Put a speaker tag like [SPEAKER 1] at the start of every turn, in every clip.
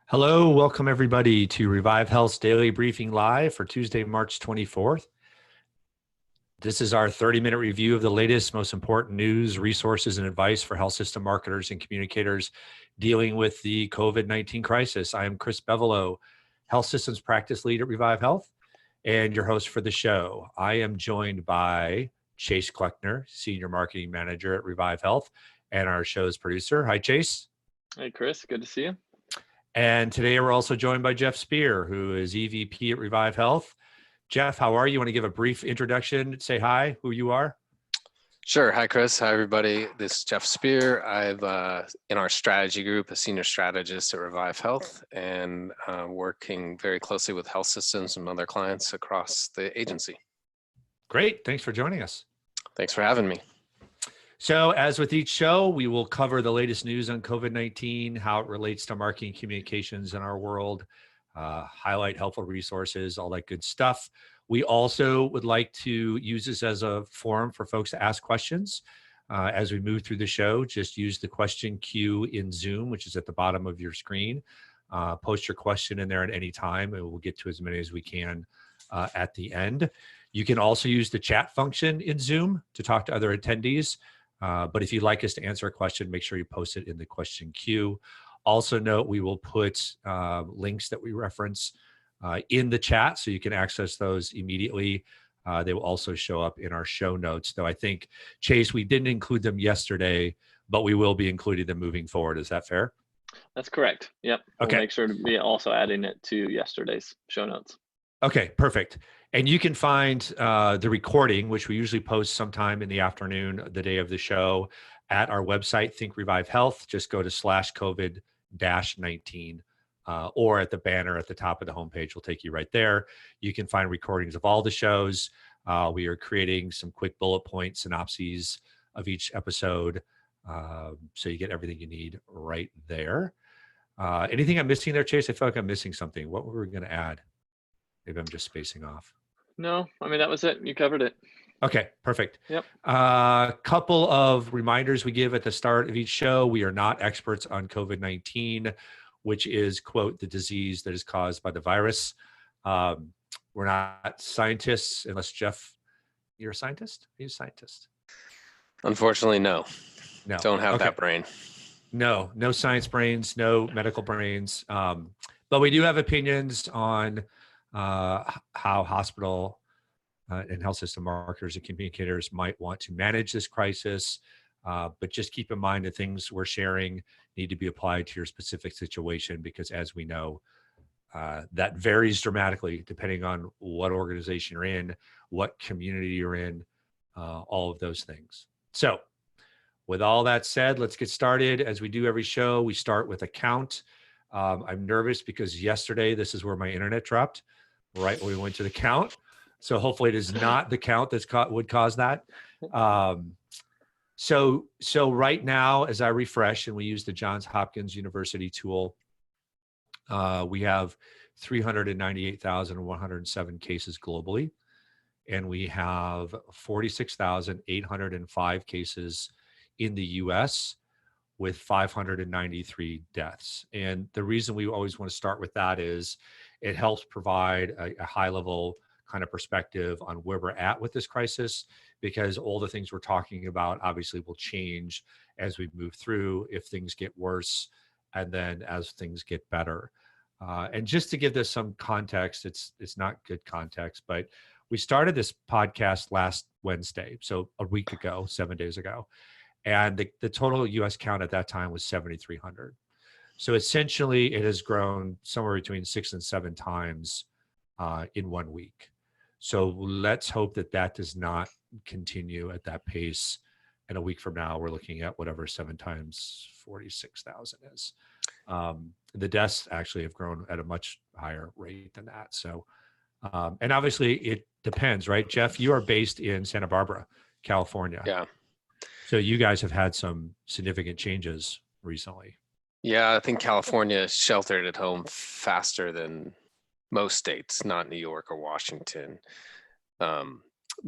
[SPEAKER 1] Hello, welcome everybody to Revive Health's Daily Briefing Live for Tuesday, March 24th. This is our 30-minute review of the latest, most important news, resources, and advice for health system marketers and communicators dealing with the COVID-19 crisis. I am Chris Bevelow, Health Systems Practice Lead at Revive Health, and your host for the show. I am joined by Chase Kleckner, Senior Marketing Manager at Revive Health, and our show's producer. Hi, Chase.
[SPEAKER 2] Hey, Chris. Good to see you.
[SPEAKER 1] And today we're also joined by Jeff Spear, who is EVP at Revive Health. Jeff, how are you? Want to give a brief introduction? Say hi, who you are?
[SPEAKER 3] Sure. Hi, Chris. Hi, everybody. This is Jeff Spear. I'm in our strategy group, a senior strategist at Revive Health, and working very closely with health systems and other clients across the agency.
[SPEAKER 1] Great. Thanks for joining us.
[SPEAKER 3] Thanks for having me.
[SPEAKER 1] So as with each show, we will cover the latest news on COVID-19, how it relates to marketing communications in our world, highlight helpful resources, all that good stuff. We also would like to use this as a forum for folks to ask questions. As we move through the show, just use the question queue in Zoom, which is at the bottom of your screen. Post your question in there at any time, and we'll get to as many as we can at the end. You can also use the chat function in Zoom to talk to other attendees. But if you'd like us to answer a question, make sure you post it in the question queue. Also note, we will put links that we reference in the chat so you can access those immediately. They will also show up in our show notes, though I think, Chase, we didn't include them yesterday, but we will be including them moving forward. Is that fair?
[SPEAKER 2] That's correct. Yep.
[SPEAKER 1] Okay.
[SPEAKER 2] We'll make sure to be also adding it to yesterday's show notes.
[SPEAKER 1] Okay, perfect. And you can find the recording, which we usually post sometime in the afternoon, the day of the show, at our website, Think Revive Health. Just go to /COVID-19 or at the banner at the top of the homepage will take you right there. You can find recordings of all the shows. We are creating some quick bullet point synopses of each episode, so you get everything you need right there. Anything I'm missing there, Chase? I feel like I'm missing something. What were we going to add? Maybe I'm just spacing off.
[SPEAKER 2] No, I mean, that was it. You covered it.
[SPEAKER 1] Okay, perfect.
[SPEAKER 2] Yep.
[SPEAKER 1] Couple of reminders we give at the start of each show. We are not experts on COVID-19, which is, quote, the disease that is caused by the virus. We're not scientists, unless Jeff, you're a scientist? Are you a scientist?
[SPEAKER 3] Unfortunately, no.
[SPEAKER 1] No.
[SPEAKER 3] Don't have that brain.
[SPEAKER 1] No science brains, no medical brains. But we do have opinions on how hospital and health system marketers and communicators might want to manage this crisis. But just keep in mind the things we're sharing need to be applied to your specific situation, because as we know, that varies dramatically depending on what organization you're in, what community you're in, all of those things. So with all that said, let's get started. As we do every show, we start with a count. I'm nervous because yesterday, this is where my internet dropped, right when we went to the count. So hopefully it is not the count that's would cause that. So right now, as I refresh and we use the Johns Hopkins University tool, we have 398,107 cases globally, and we have 46,805 cases in the US with 593 deaths. And the reason we always want to start with that is it helps provide a high level kind of perspective on where we're at with this crisis, because all the things we're talking about obviously will change as we move through, if things get worse, and then as things get better. And just to give this some context, it's not good context, but we started this podcast last Wednesday, so a week ago, 7 days ago. And the total US count at that time was 7,300. So essentially it has grown somewhere between 6 and 7 times in 1 week. So let's hope that that does not continue at that pace. And a week from now, we're looking at whatever 7 times 46,000 is. The deaths actually have grown at a much higher rate than that. So, and obviously it depends, right? Jeff, you are based in Santa Barbara, California.
[SPEAKER 3] Yeah.
[SPEAKER 1] So you guys have had some significant changes recently.
[SPEAKER 3] Yeah, I think California sheltered at home faster than most states, not New York or Washington.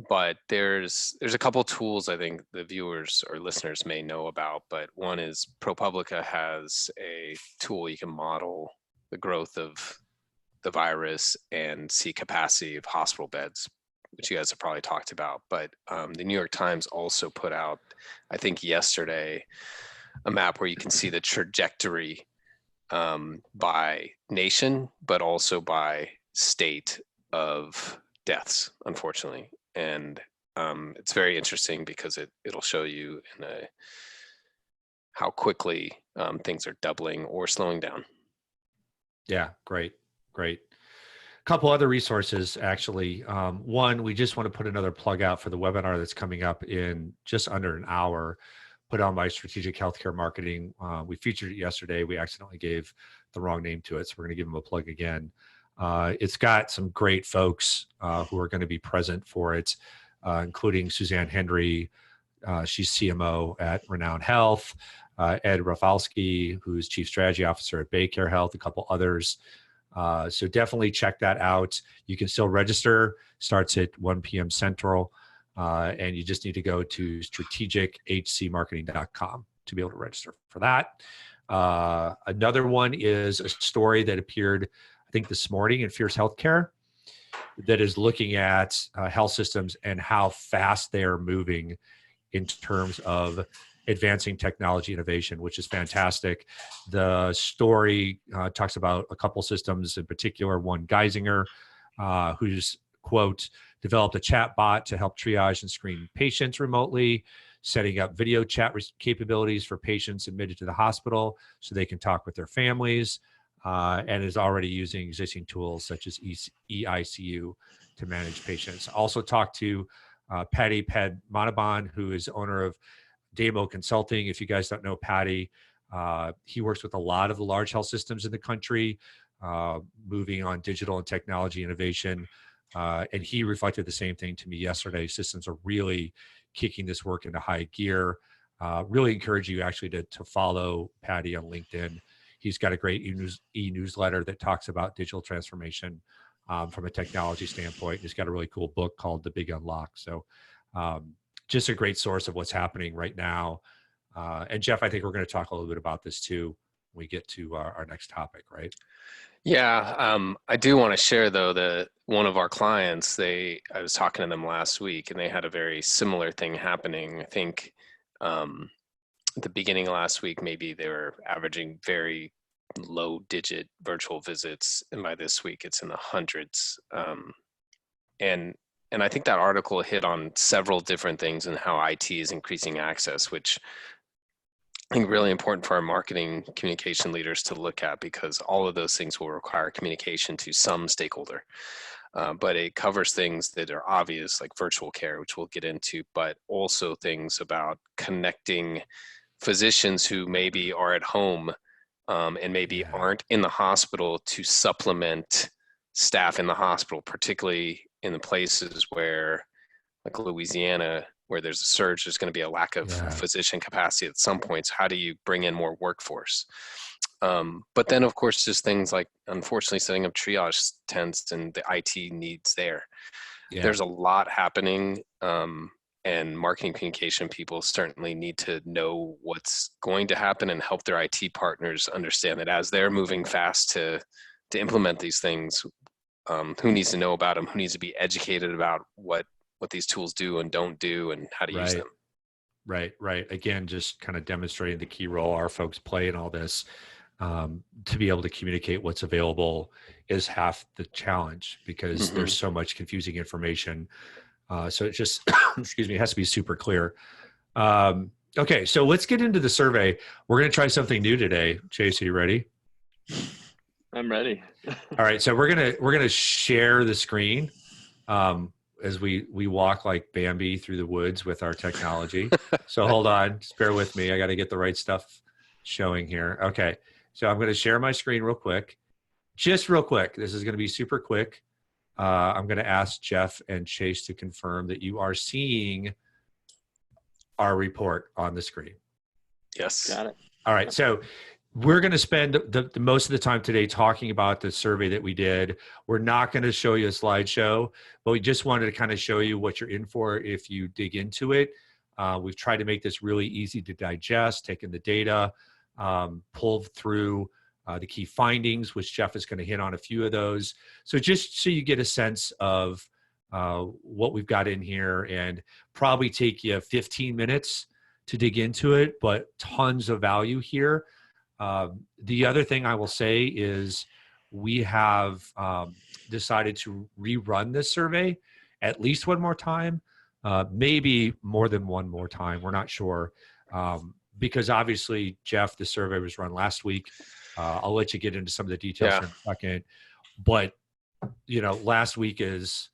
[SPEAKER 3] But there's a couple tools I think the viewers or listeners may know about, but one is ProPublica has a tool you can model the growth of the virus and see capacity of hospital beds, which you guys have probably talked about. But the New York Times also put out, I think yesterday, a map where you can see the trajectory by nation, but also by state of deaths, unfortunately. And it's very interesting because it'll show you how quickly things are doubling or slowing down.
[SPEAKER 1] Yeah, great. A couple other resources, actually. One, we just want to put another plug out for the webinar that's coming up in just under an hour, put on by Strategic Healthcare Marketing. We featured it yesterday. We accidentally gave the wrong name to it, so we're going to give them a plug again. It's got some great folks who are going to be present for it, including Suzanne Hendry. She's CMO at Renown Health, Ed Rafalski, who's Chief Strategy Officer at Baycare Health, a couple others. So definitely check that out. You can still register, starts at 1 p.m. Central, and you just need to go to strategichcmarketing.com to be able to register for that. Another one is a story that appeared, I think, this morning in Fierce Healthcare that is looking at health systems and how fast they are moving in terms of advancing technology innovation, which is fantastic. The story talks about a couple systems, in particular, one Geisinger, who's, quote, developed a chat bot to help triage and screen patients remotely, setting up video chat capabilities for patients admitted to the hospital so they can talk with their families, and is already using existing tools such as EICU to manage patients. Also talked to Patty Padmanabhan, who is owner of Damo Consulting. If you guys don't know Patty, he works with a lot of the large health systems in the country, moving on digital and technology innovation. And he reflected the same thing to me yesterday. Systems are really kicking this work into high gear. Really encourage you actually to follow Patty on LinkedIn. He's got a great e-newsletter that talks about digital transformation from a technology standpoint. He's got a really cool book called The Big Unlock. So just a great source of what's happening right now. And Jeff, I think we're going to talk a little bit about this too when we get to our next topic, right?
[SPEAKER 3] Yeah, I do want to share though that one of our clients, I was talking to them last week and they had a very similar thing happening. I think at the beginning of last week, maybe they were averaging very low digit virtual visits. And by this week, it's in the hundreds. And I think that article hit on several different things and how IT is increasing access, which I think really important for our marketing communication leaders to look at, because all of those things will require communication to some stakeholder. But it covers things that are obvious, like virtual care, which we'll get into, but also things about connecting physicians who maybe are at home and maybe aren't in the hospital to supplement staff in the hospital, particularly in the places where, like Louisiana, where there's a surge, there's going to be a lack of physician capacity at some points. How do you bring in more workforce? But then, of course, just things like, unfortunately, setting up triage tents and the IT needs there. Yeah. There's a lot happening, and marketing communication people certainly need to know what's going to happen and help their IT partners understand that as they're moving fast to implement these things, who needs to know about them, who needs to be educated about what these tools do and don't do and how to use them.
[SPEAKER 1] Right. Again, just kind of demonstrating the key role our folks play in all this. To be able to communicate what's available is half the challenge, because there's so much confusing information. So it just, excuse me, it has to be super clear. Okay, so let's get into the survey. We're going to try something new today. Chase, are you ready?
[SPEAKER 2] I'm ready.
[SPEAKER 1] All right, so we're gonna share the screen as we walk like Bambi through the woods with our technology. So hold on, just bear with me. I got to get the right stuff showing here. Okay, so I'm going to share my screen real quick. Just real quick. This is going to be super quick. I'm going to ask Jeff and Chase to confirm that you are seeing our report on the screen.
[SPEAKER 3] Yes.
[SPEAKER 2] Got it.
[SPEAKER 1] All right, so we're going to spend the most of the time today talking about the survey that we did. We're not going to show you a slideshow, but we just wanted to kind of show you what you're in for if you dig into it. We've tried to make this really easy to digest, taking the data, pulled through the key findings, which Jeff is going to hit on a few of those. So just so you get a sense of what we've got in here, and probably take you 15 minutes to dig into it, but tons of value here. The other thing I will say is we have decided to rerun this survey at least one more time, maybe more than one more time. We're not sure. Because obviously, Jeff, the survey was run last week. I'll let you get into some of the details in a second. But, last week is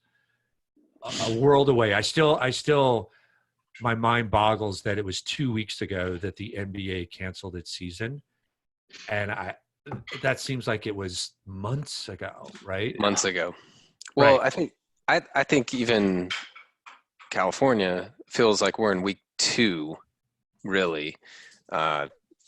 [SPEAKER 1] a world away. I still, my mind boggles that it was 2 weeks ago that the NBA canceled its season. And that seems like it was months ago, right?
[SPEAKER 3] Months ago. Well,
[SPEAKER 1] right.
[SPEAKER 3] I think even California feels like we're in week 2, really.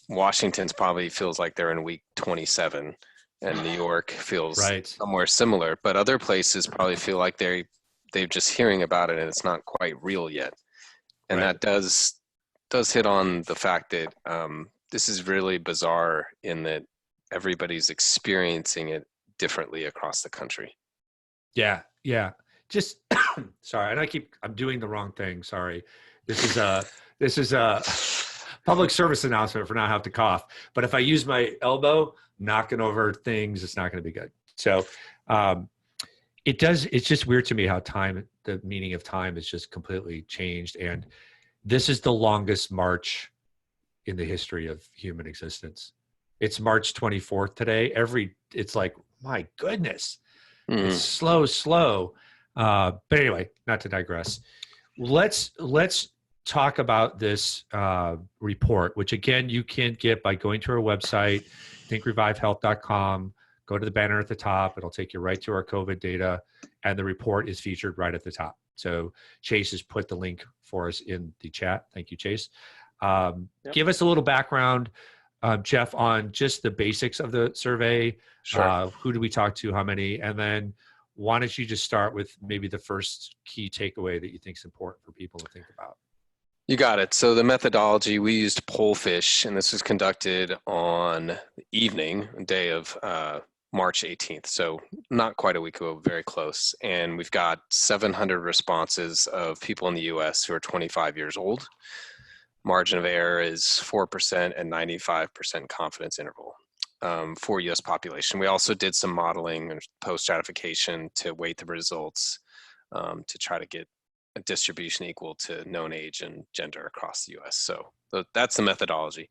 [SPEAKER 3] Washington's probably feels like they're in week 27, and New York feels somewhere similar. But other places probably feel like they're just hearing about it and it's not quite real yet. And that does hit on the fact that this is really bizarre in that everybody's experiencing it differently across the country.
[SPEAKER 1] Yeah. Just sorry, and I'm doing the wrong thing. Sorry. This is a public service announcement for not have to cough. But if I use my elbow knocking over things, it's not going to be good. So it's just weird to me how the meaning of time has just completely changed. And this is the longest March in the history of human existence. It's March 24th today. It's like, my goodness, it's slow. But anyway, not to digress. Let's talk about this report, which again, you can get by going to our website, thinkrevivehealth.com, go to the banner at the top. It'll take you right to our COVID data, and the report is featured right at the top. So Chase has put the link for us in the chat. Thank you, Chase. Give us a little background, Jeff, on just the basics of the survey.
[SPEAKER 3] Sure.
[SPEAKER 1] Who did we talk to? How many? And then why don't you just start with maybe the first key takeaway that you think is important for people to think about?
[SPEAKER 3] You got it. So the methodology, we used Pollfish, and this was conducted on the evening, day of March 18th. So not quite a week ago, very close. And we've got 700 responses of people in the US who are 25 years old. Margin of error is 4% and 95% confidence interval for US population. We also did some modeling and post-stratification to weight the results to try to get a distribution equal to known age and gender across the US. So that's the methodology.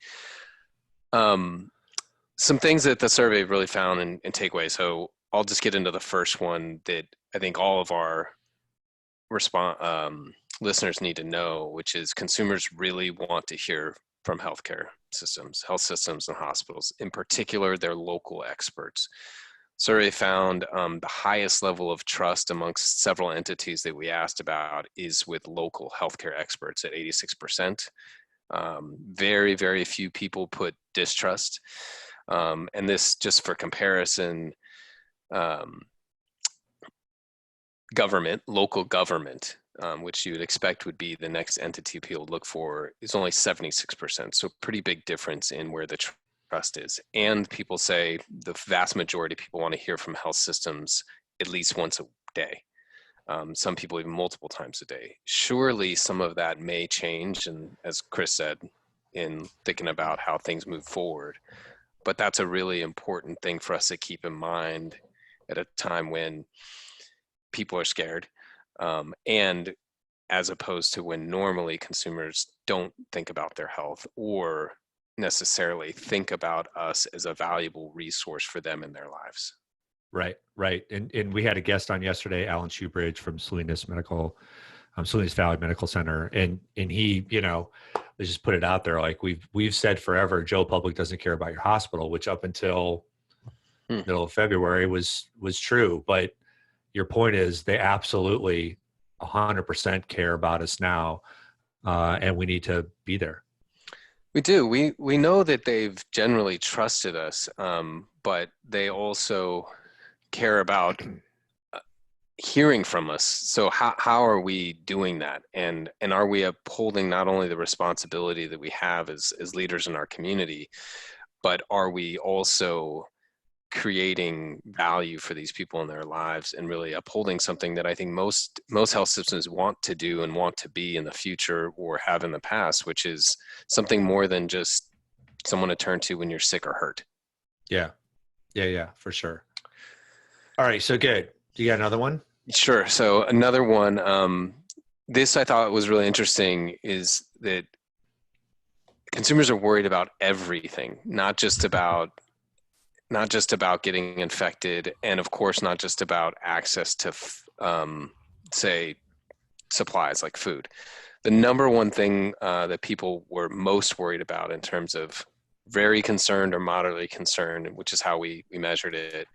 [SPEAKER 3] Some things that the survey really found and takeaways. So I'll just get into the first one that I think all of our listeners need to know, which is consumers really want to hear from health systems and hospitals, in particular their local experts. Survey found the highest level of trust amongst several entities that we asked about is with local healthcare experts at 86%. Very, very few people put distrust. And this, just for comparison, local government, which you would expect would be the next entity people look for, is only 76%. So pretty big difference in where the trust is. And people say the vast majority of people want to hear from health systems at least once a day. Some people even multiple times a day. Surely some of that may change, and as Chris said, in thinking about how things move forward. But that's a really important thing for us to keep in mind at a time when people are scared, and as opposed to when normally consumers don't think about their health or necessarily think about us as a valuable resource for them in their lives.
[SPEAKER 1] Right. And we had a guest on yesterday, Alan Shoebridge from Salinas Valley Medical Center, and he, let's just put it out there, like we've said forever, Joe Public doesn't care about your hospital, which up until middle of February was true. But your point is they absolutely 100% care about us now, and we need to be there.
[SPEAKER 3] We do. We know that they've generally trusted us, but they also care about hearing from us. So how are we doing that? And are we upholding not only the responsibility that we have as leaders in our community, but are we also creating value for these people in their lives and really upholding something that I think most health systems want to do and want to be in the future or have in the past, which is something more than just someone to turn to when you're sick or hurt.
[SPEAKER 1] Yeah. Yeah, for sure. All right. So good. You got another one?
[SPEAKER 3] Sure. So another one, this I thought was really interesting, is that consumers are worried about everything, not just about getting infected, and of course, not just about access to, say, supplies like food. The number one thing that people were most worried about, in terms of very concerned or moderately concerned, which is how we measured it,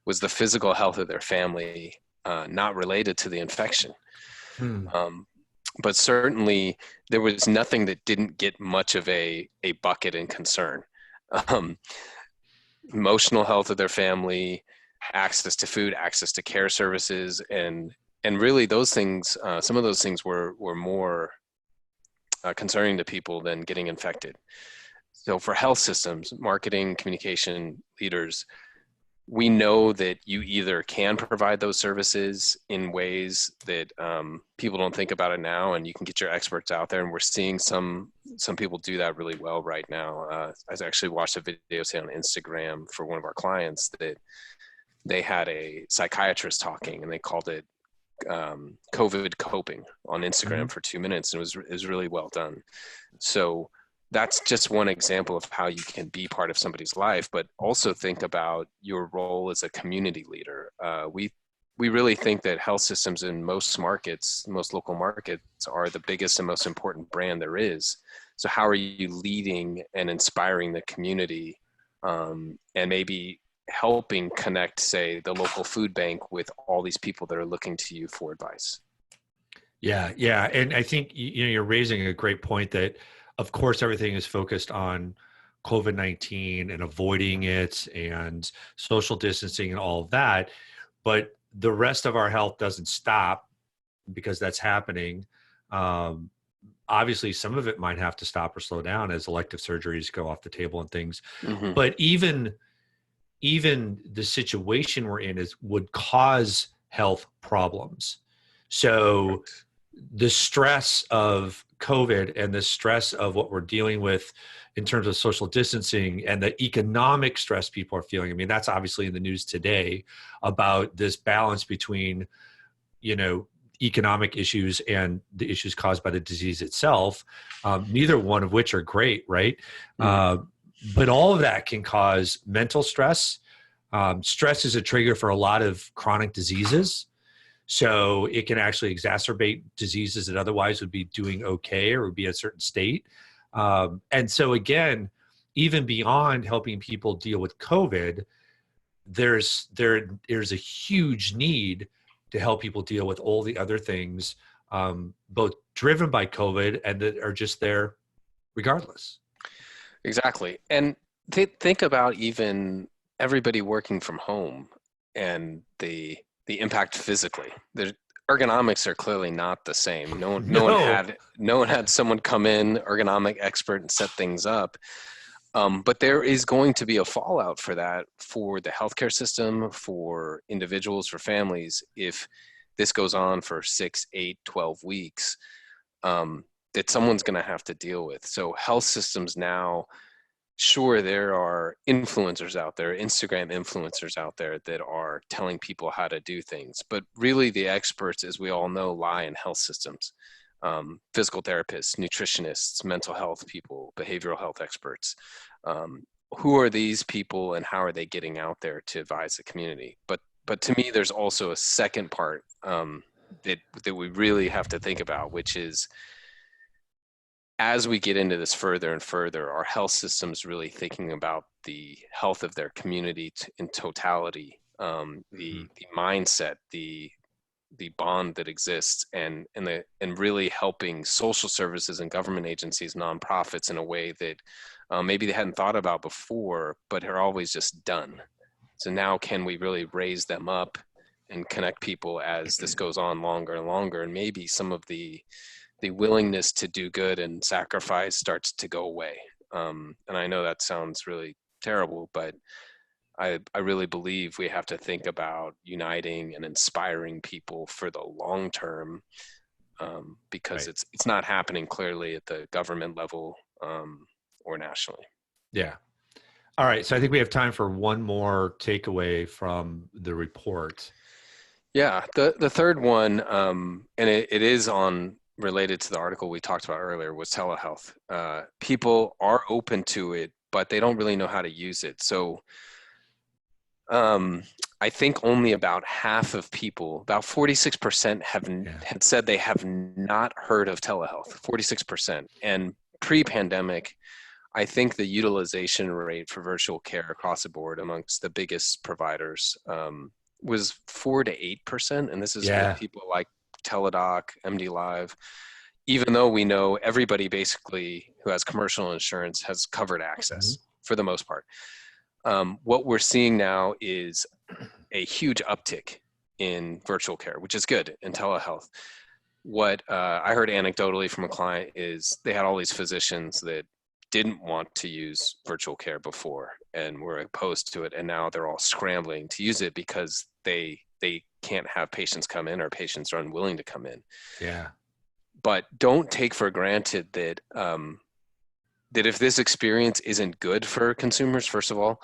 [SPEAKER 3] was the physical health of their family, not related to the infection. But certainly there was nothing that didn't get much of a bucket in concern. Emotional health of their family, access to food, access to care services, and really those things, some of those things were more concerning to people than getting infected. So for health systems, marketing, communication leaders, we know that you either can provide those services in ways that people don't think about it now, and you can get your experts out there. And we're seeing some people do that really well right now. I actually watched a video, say, on Instagram for one of our clients, that they had a psychiatrist talking, and they called it COVID coping on Instagram for 2 minutes. And it was really well done. So that's just one example of how you can be part of somebody's life, but also think about your role as a community leader. We really think that health systems in most markets, most local markets, are the biggest and most important brand there is. So how are you leading and inspiring the community, and maybe helping connect, say, the local food bank with all these people that are looking to you for advice?
[SPEAKER 1] Yeah. And I think, you're raising a great point that, of course, everything is focused on COVID-19 and avoiding it and social distancing and all of that. But the rest of our health doesn't stop because that's happening. Obviously, some of it might have to stop or slow down as elective surgeries go off the table and things.
[SPEAKER 3] Mm-hmm.
[SPEAKER 1] But even the situation we're in would cause health problems. So the stress of COVID and the stress of what we're dealing with in terms of social distancing and the economic stress people are feeling. I mean, that's obviously in the news today about this balance between, economic issues and the issues caused by the disease itself, neither one of which are great, right? Mm-hmm. But all of that can cause mental stress. Stress is a trigger for a lot of chronic diseases. So it can actually exacerbate diseases that otherwise would be doing okay or would be at a certain state. And so again, even beyond helping people deal with COVID, there's a huge need to help people deal with all the other things, both driven by COVID and that are just there regardless.
[SPEAKER 3] Exactly. And think about even everybody working from home and the impact physically. The ergonomics are clearly not the same. No one had someone come in, ergonomic expert, and set things up. But there is going to be a fallout for that, for the healthcare system, for individuals, for families, if this goes on for 6, 8, 12 weeks, that someone's going to have to deal with. So health systems now, sure, there are influencers out there, Instagram influencers out there that are telling people how to do things. But really the experts, as we all know, lie in health systems. Physical therapists, nutritionists, mental health people, behavioral health experts. Who are these people and how are they getting out there to advise the community? But to me, there's also a second part that we really have to think about, which is, as we get into this further and further, are health systems really thinking about the health of their community in totality, the mindset, the bond that exists, and really helping social services and government agencies, nonprofits, in a way that maybe they hadn't thought about before, but are always just done. So now, can we really raise them up and connect people as this goes on longer and longer, and maybe some of the willingness to do good and sacrifice starts to go away. And I know that sounds really terrible, but I really believe we have to think about uniting and inspiring people for the long term, because
[SPEAKER 1] Right.
[SPEAKER 3] it's not happening clearly at the government level or nationally.
[SPEAKER 1] Yeah. All right. So I think we have time for one more takeaway from the report.
[SPEAKER 3] Yeah, the third one, and it is on related to the article we talked about earlier, was telehealth. People are open to it, but they don't really know how to use it. So I think only about half of people, about 46% had said they have not heard of telehealth, 46%. And pre-pandemic, I think the utilization rate for virtual care across the board amongst the biggest providers was 4 to 8%. And this is with people like Teladoc, MD Live, even though we know everybody basically who has commercial insurance has covered access for the most part. What we're seeing now is a huge uptick in virtual care, which is good, in telehealth. What I heard anecdotally from a client is they had all these physicians that didn't want to use virtual care before and were opposed to it, and now they're all scrambling to use it because they can't have patients come in, or patients are unwilling to come in.
[SPEAKER 1] Yeah.
[SPEAKER 3] But don't take for granted that that if this experience isn't good for consumers, first of all,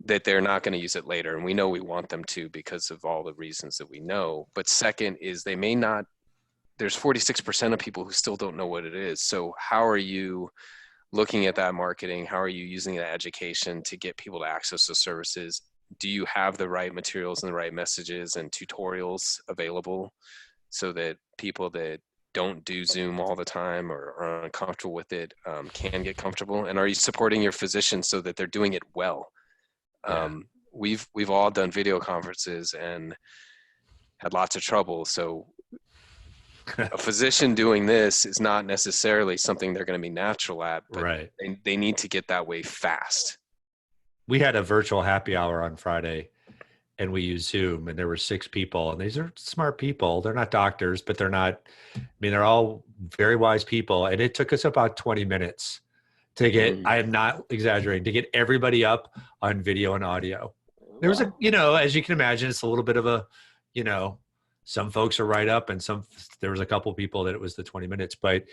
[SPEAKER 3] that they're not going to use it later. And we know we want them to because of all the reasons that we know. But second is they may not, there's 46% of people who still don't know what it is. So how are you looking at that marketing? How are you using that education to get people to access the services? Do you have the right materials and the right messages and tutorials available so that people that don't do Zoom all the time or are uncomfortable with it can get comfortable? And are you supporting your physicians so that they're doing it well? We've all done video conferences and had lots of trouble. So a physician doing this is not necessarily something they're going to be natural at, but they need to get that way fast.
[SPEAKER 1] We had a virtual happy hour on Friday, and we used Zoom, and there were 6 people, and these are smart people. They're not doctors, but they're they're all very wise people. And it took us about 20 minutes to get, I am not exaggerating, to get everybody up on video and audio. There was as you can imagine, it's a little bit of a, some folks are right up, and there was a couple people that it was the 20 minutes, but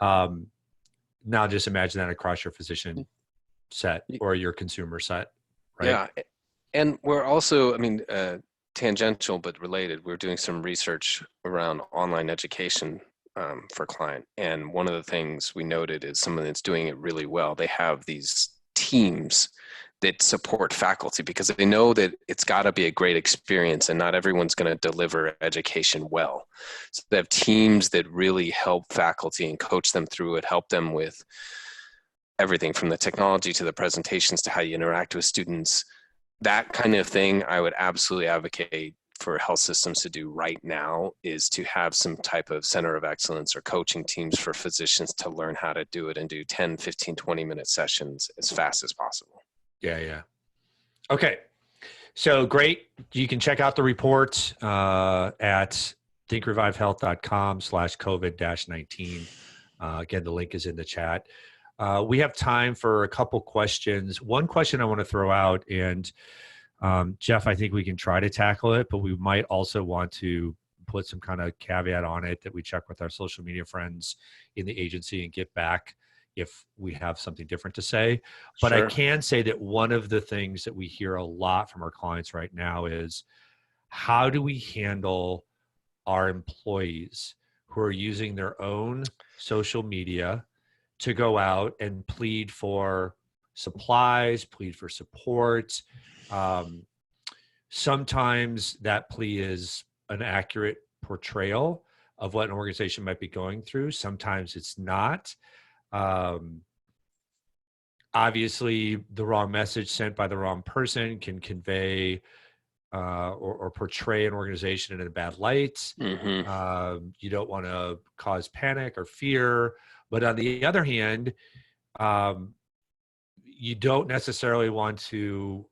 [SPEAKER 1] now just imagine that across your physician set or your consumer set, right?
[SPEAKER 3] Yeah. And we're also, tangential but related, we're doing some research around online education for a client. And one of the things we noted is someone that's doing it really well. They have these teams that support faculty because they know that it's got to be a great experience and not everyone's going to deliver education well. So they have teams that really help faculty and coach them through it, help them with everything from the technology to the presentations to how you interact with students. That kind of thing I would absolutely advocate for health systems to do right now, is to have some type of center of excellence or coaching teams for physicians to learn how to do it and do 10, 15, 20-minute sessions as fast as possible.
[SPEAKER 1] Yeah. Okay. So great. You can check out the report at thinkrevivehealth.com/COVID-19. Again, the link is in the chat. We have time for a couple questions. One question I want to throw out, and Jeff, I think we can try to tackle it, but we might also want to put some kind of caveat on it that we check with our social media friends in the agency and get back if we have something different to say. But I can say that one of the things that we hear a lot from our clients right now is, how do we handle our employees who are using their own social media to go out and plead for supplies, plead for support? Sometimes that plea is an accurate portrayal of what an organization might be going through. Sometimes it's not. Obviously, the wrong message sent by the wrong person can convey or portray an organization in a bad light. You don't want to cause panic or fear. But on the other hand, you don't necessarily want to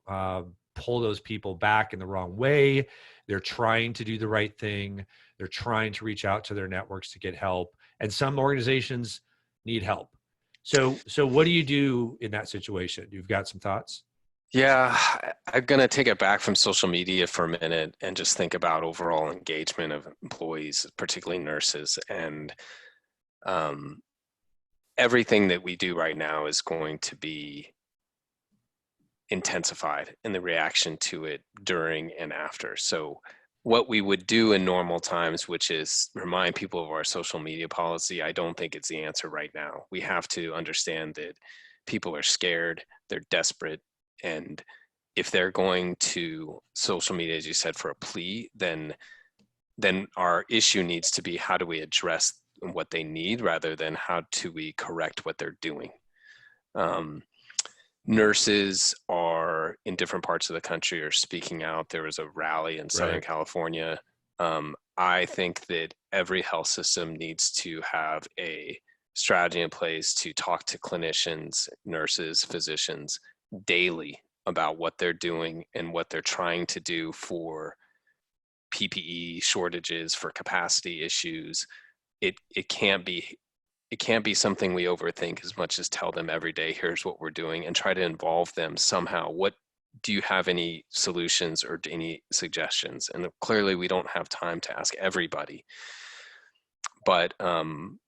[SPEAKER 1] pull those people back in the wrong way. They're trying to do the right thing. They're trying to reach out to their networks to get help. And some organizations need help. So what do you do in that situation? You've got some thoughts?
[SPEAKER 3] Yeah, I'm going to take it back from social media for a minute and just think about overall engagement of employees, particularly nurses. And um, everything that we do right now is going to be intensified in the reaction to it during and after. So what we would do in normal times, which is remind people of our social media policy, I don't think it's the answer right now. We have to understand that people are scared, they're desperate, and if they're going to social media, as you said, for a plea, then our issue needs to be how do we address what they need rather than how do we correct what they're doing. Nurses are in different parts of the country are speaking out. There was a rally in Southern California. I think that every health system needs to have a strategy in place to talk to clinicians, nurses, physicians daily about what they're doing and what they're trying to do for PPE shortages, for capacity issues. It can't be something we overthink as much as tell them every day, here's what we're doing, and try to involve them somehow. What do you have any solutions or any suggestions? And clearly we don't have time to ask everybody, but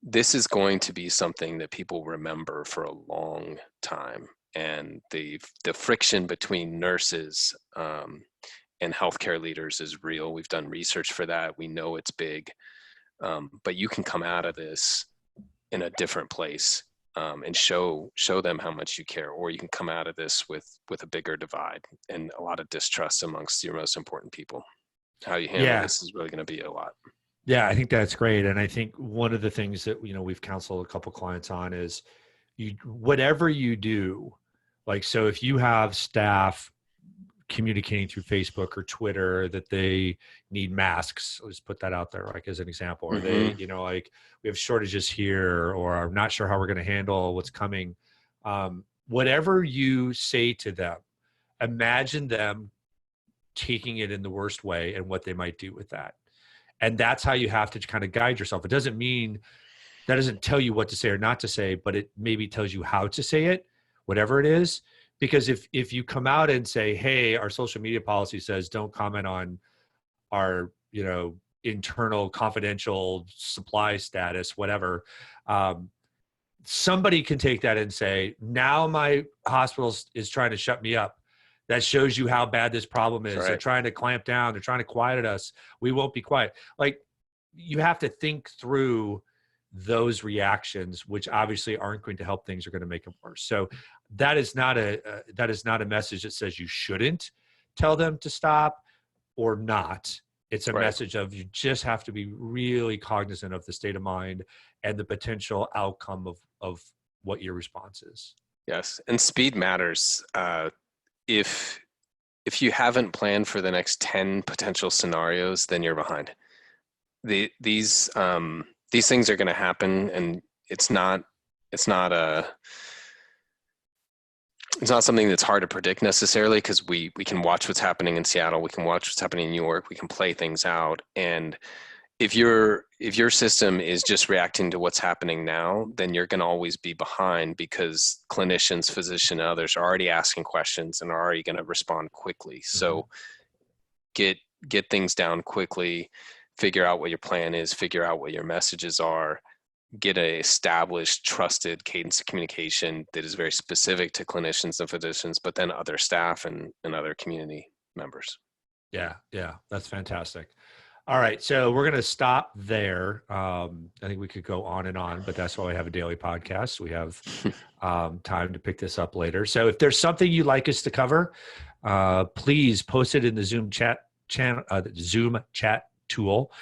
[SPEAKER 3] this is going to be something that people remember for a long time. And the friction between nurses and healthcare leaders is real. We've done research for that. We know it's big, but you can come out of this in a different place and show them how much you care, or you can come out of this with a bigger divide and a lot of distrust amongst your most important people. How you handle this is really going to be a lot.
[SPEAKER 1] Yeah, I think that's great. And I think one of the things that, we've counseled a couple clients on is whatever you do, like, so if you have staff communicating through Facebook or Twitter that they need masks, let's put that out there, like as an example, or they, like we have shortages here, or I'm not sure how we're going to handle what's coming. Whatever you say to them, imagine them taking it in the worst way and what they might do with that. And that's how you have to kind of guide yourself. It doesn't mean, that doesn't tell you what to say or not to say, but it maybe tells you how to say it, whatever it is. Because if you come out and say, hey, our social media policy says don't comment on our, internal confidential supply status, whatever, somebody can take that and say, now my hospital is trying to shut me up. That shows you how bad this problem is. Right. They're trying to clamp down. They're trying to quiet us. We won't be quiet. Like, you have to think through those reactions, which obviously aren't going to help things, are going to make them worse. So that is not a message that says you shouldn't tell them to stop or not. It's a message of, you just have to be really cognizant of the state of mind and the potential outcome of what your response is. Yes.
[SPEAKER 3] And speed matters. If you haven't planned for the next 10 potential scenarios, then you're behind. These things are going to happen, and it's not something that's hard to predict necessarily, because we can watch what's happening in Seattle, we can watch what's happening in New York, we can play things out. And if your system is just reacting to what's happening now, then you're going to always be behind, because clinicians, physicians, and others are already asking questions and are already going to respond quickly. Mm-hmm. So get things down quickly, figure out what your plan is, figure out what your messages are, get an established, trusted cadence of communication that is very specific to clinicians and physicians, but then other staff and other community members.
[SPEAKER 1] Yeah, that's fantastic. All right, so we're going to stop there. I think we could go on and on, but that's why we have a daily podcast. We have time to pick this up later. So if there's something you'd like us to cover, please post it in the Zoom chat channel, Zoom chat tool.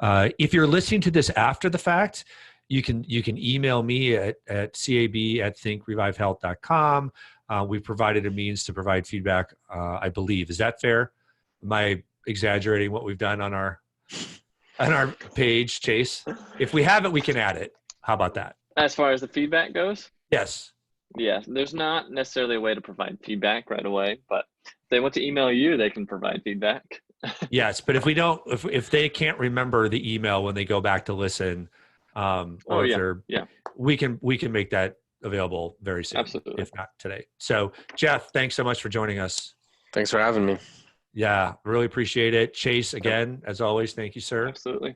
[SPEAKER 1] If you're listening to this after the fact, you can email me at cab@thinkrevivehealth.com. We've provided a means to provide feedback, I believe. Is that fair? Am I exaggerating what we've done on our page, Chase? If we haven't, we can add it. How about that?
[SPEAKER 2] As far as the feedback goes?
[SPEAKER 1] Yes.
[SPEAKER 2] Yeah, there's not necessarily a way to provide feedback right away, but if they want to email you, they can provide feedback.
[SPEAKER 1] Yes, but if we don't, if they can't remember the email when they go back to listen, we can make that available very soon,
[SPEAKER 2] Absolutely.
[SPEAKER 1] if not today. So Jeff, thanks so much for joining us.
[SPEAKER 3] Thanks for having me.
[SPEAKER 1] Yeah, really appreciate it. Chase, again, as always, thank you, sir.
[SPEAKER 2] Absolutely.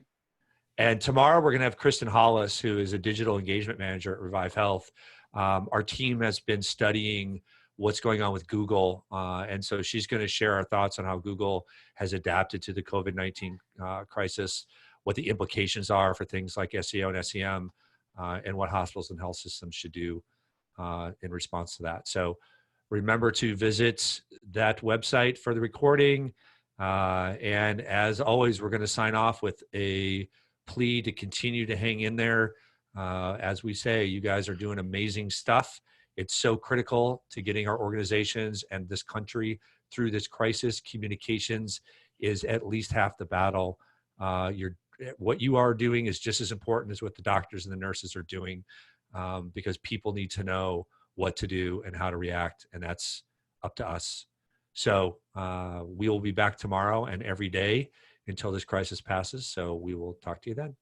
[SPEAKER 1] And tomorrow we're going to have Kristen Hollis, who is a digital engagement manager at Revive Health. Our team has been studying what's going on with Google. And so she's going to share our thoughts on how Google has adapted to the COVID-19 crisis, what the implications are for things like SEO and SEM, and what hospitals and health systems should do in response to that. So remember to visit that website for the recording. And as always, we're going to sign off with a plea to continue to hang in there. As we say, you guys are doing amazing stuff. It's so critical to getting our organizations and this country through this crisis. Communications is at least half the battle. What you are doing is just as important as what the doctors and the nurses are doing, because people need to know what to do and how to react, and that's up to us. So we will be back tomorrow and every day until this crisis passes. So we will talk to you then.